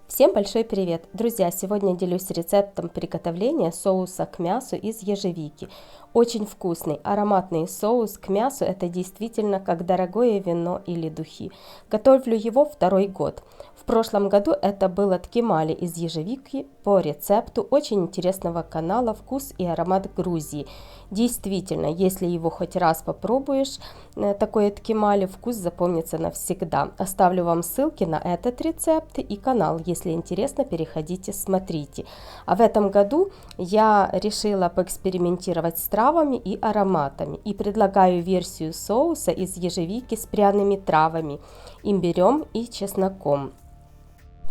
Всем большой привет! Друзья, сегодня делюсь рецептом приготовления соуса к мясу из ежевики. Очень вкусный, ароматный соус к мясу – это действительно как дорогое вино или духи. Готовлю его второй год. В прошлом году это было ткемали из ежевики по рецепту очень интересного канала «Вкус и аромат Грузии». Действительно, если его хоть раз попробуешь, такое ткемали, вкус запомнится навсегда. Оставлю вам ссылки на этот рецепт и канал. Если интересно, переходите, смотрите. А в этом году я решила поэкспериментировать с травами и ароматами. И предлагаю версию соуса из ежевики с пряными травами, имбирем и чесноком.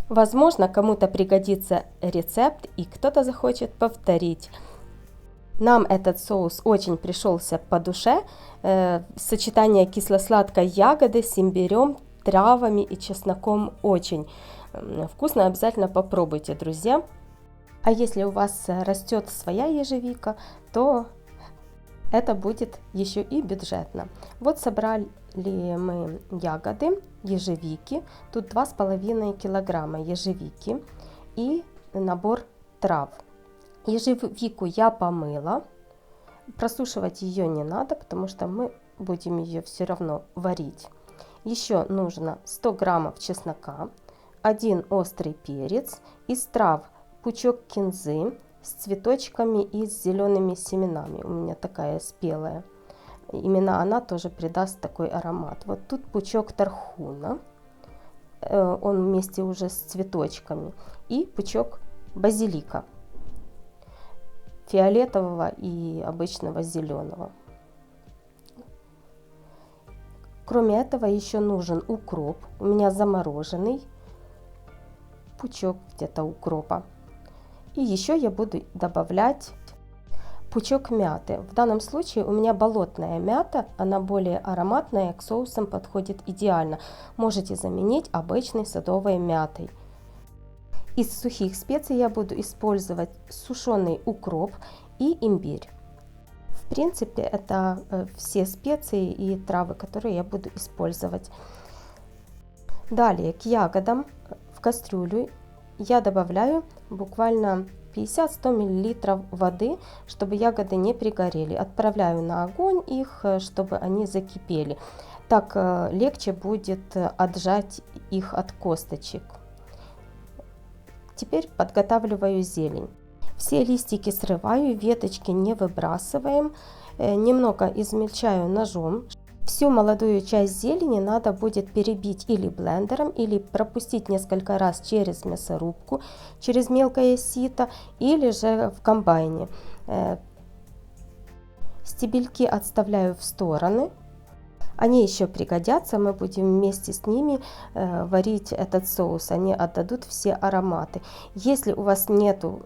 Возможно, кому-то пригодится рецепт и кто-то захочет повторить. Нам этот соус очень пришелся по душе. Сочетание кисло-сладкой ягоды с имбирем, травами и чесноком очень вкусно. Обязательно попробуйте, друзья. А если у вас растет своя ежевика, то это будет еще и бюджетно. Вот собрали мы ягоды ежевики. Тут 2,5 килограмма ежевики и набор трав. Ежевику я помыла, просушивать ее не надо, потому что мы будем ее все равно варить. Еще нужно 100 граммов чеснока, 1 острый перец, из трав пучок кинзы с цветочками и с зелеными семенами. У меня такая спелая. Именно она тоже придаст такой аромат. Вот тут пучок тархуна, он вместе уже с цветочками, и пучок базилика. Фиолетового и обычного зеленого. Кроме этого еще нужен укроп. У меня замороженный пучок где-то укропа. И еще я буду добавлять пучок мяты. В данном случае у меня болотная мята, она более ароматная, к соусам подходит идеально. Можете заменить обычной садовой мятой. Из сухих специй я буду использовать сушеный укроп и имбирь. В принципе, это все специи и травы, которые я буду использовать. Далее к ягодам в кастрюлю я добавляю буквально 50-100 мл воды, чтобы ягоды не пригорели. Отправляю на огонь их, чтобы они закипели. Так легче будет отжать их от косточек. Теперь подготавливаю зелень. Все листики срываю, веточки не выбрасываем. Немного измельчаю ножом. Всю молодую часть зелени надо будет перебить или блендером, или пропустить несколько раз через мясорубку, через мелкое сито, или же в комбайне. Стебельки отставляю в стороны. Они еще пригодятся, мы будем вместе с ними варить этот соус, они отдадут все ароматы. Если у вас нету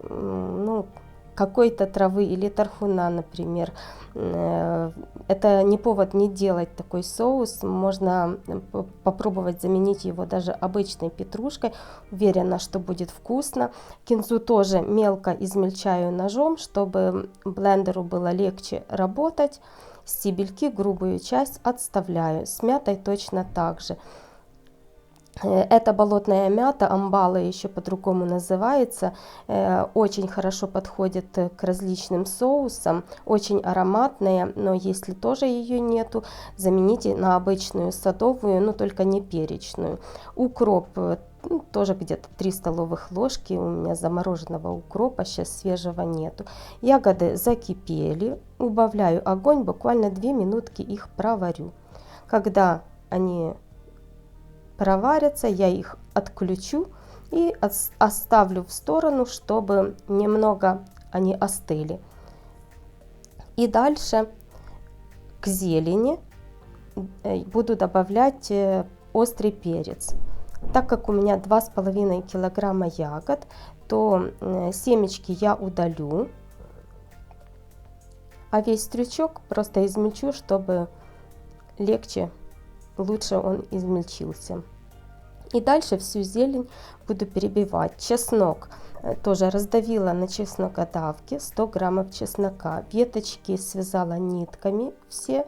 какой-то травы или тархуна, например, это не повод не делать такой соус, можно попробовать заменить его даже обычной петрушкой, уверена, что будет вкусно. Кинзу тоже мелко измельчаю ножом, чтобы блендеру было легче работать. Стебельки, грубую часть отставляю. С мятой точно так же. Это болотная мята, амбала еще по-другому называется. Очень хорошо подходит к различным соусам. Очень ароматная, но если тоже ее нету, замените на обычную садовую, но только не перечную. Укроп. Тоже где-то 3 столовых ложки у меня замороженного укропа, сейчас свежего нету. Ягоды закипели, убавляю огонь, буквально 2 минутки их проварю. Когда они проварятся, я их отключу и оставлю в сторону, чтобы немного они остыли. И дальше к зелени буду добавлять острый перец. Так как у меня 2,5 килограмма ягод, то семечки я удалю, а весь стручок просто измельчу, чтобы лучше он измельчился. И дальше всю зелень буду перебивать. Чеснок тоже раздавила на чеснокодавке, 100 граммов чеснока. Веточки связала нитками все.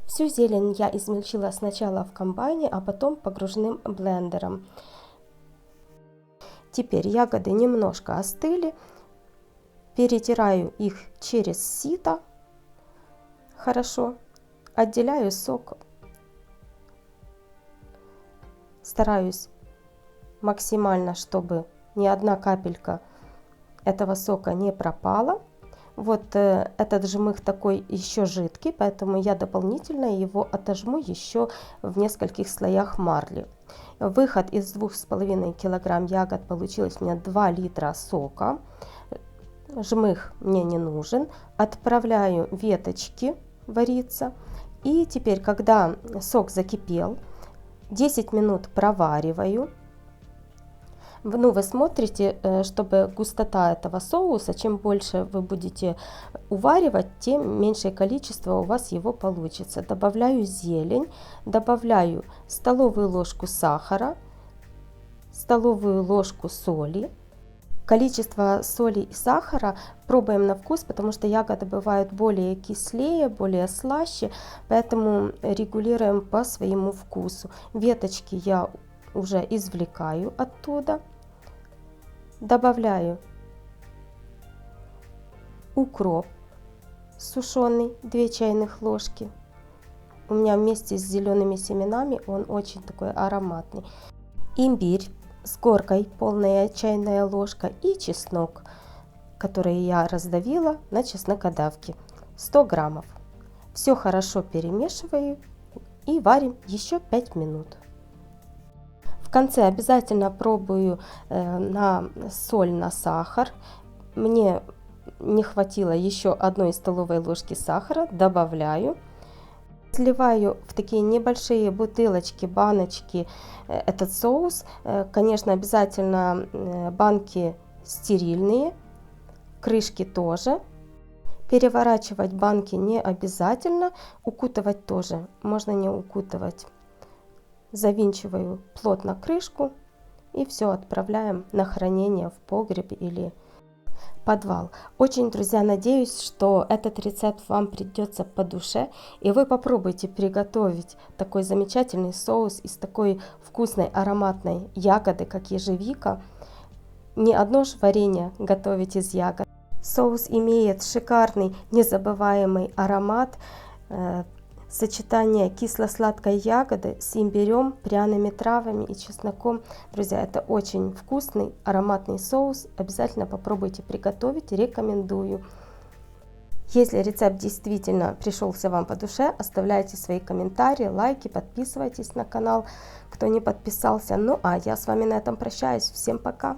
Всю зелень я измельчила сначала в комбайне, а потом погружным блендером. Теперь ягоды немножко остыли. Перетираю их через сито. Хорошо. Отделяю сок. Стараюсь максимально, чтобы ни одна капелька этого сока не пропала. Вот этот жмых такой еще жидкий, поэтому я дополнительно его отожму еще в нескольких слоях марли. Выход из 2,5 килограмм ягод получилось у меня 2 литра сока. Жмых мне не нужен. Отправляю веточки вариться. И теперь, когда сок закипел, 10 минут провариваю. Ну, вы смотрите, чтобы густота этого соуса, чем больше вы будете уваривать, тем меньшее количество у вас его получится. Добавляю зелень, добавляю столовую ложку сахара, столовую ложку соли. Количество соли и сахара пробуем на вкус, потому что ягоды бывают более кислее, более слаще, поэтому регулируем по своему вкусу. Веточки я уже извлекаю оттуда. Добавляю укроп сушеный, 2 чайных ложки. У меня вместе с зелеными семенами он очень такой ароматный. Имбирь с горкой, полная чайная ложка, и чеснок, который я раздавила на чеснокодавке, 100 граммов. Все хорошо перемешиваю и варим еще 5 минут. В конце обязательно пробую на соль, на сахар. Мне не хватило еще 1 столовой ложки сахара, добавляю. Сливаю в такие небольшие бутылочки, баночки этот соус. Конечно, обязательно банки стерильные, крышки тоже. Переворачивать банки не обязательно, укутывать тоже можно не укутывать. Завинчиваю плотно крышку и все отправляем на хранение в погреб или подвал. Очень, друзья, надеюсь, что этот рецепт вам придется по душе, и вы попробуйте приготовить такой замечательный соус из такой вкусной ароматной ягоды, как ежевика. Не одно же варенье готовить из ягод. Соус имеет шикарный, незабываемый аромат. Сочетание кисло-сладкой ягоды с имбирем, пряными травами и чесноком. Друзья, это очень вкусный, ароматный соус. Обязательно попробуйте приготовить, рекомендую. Если рецепт действительно пришелся вам по душе, оставляйте свои комментарии, лайки, подписывайтесь на канал, кто не подписался. Ну а я с вами на этом прощаюсь. Всем пока!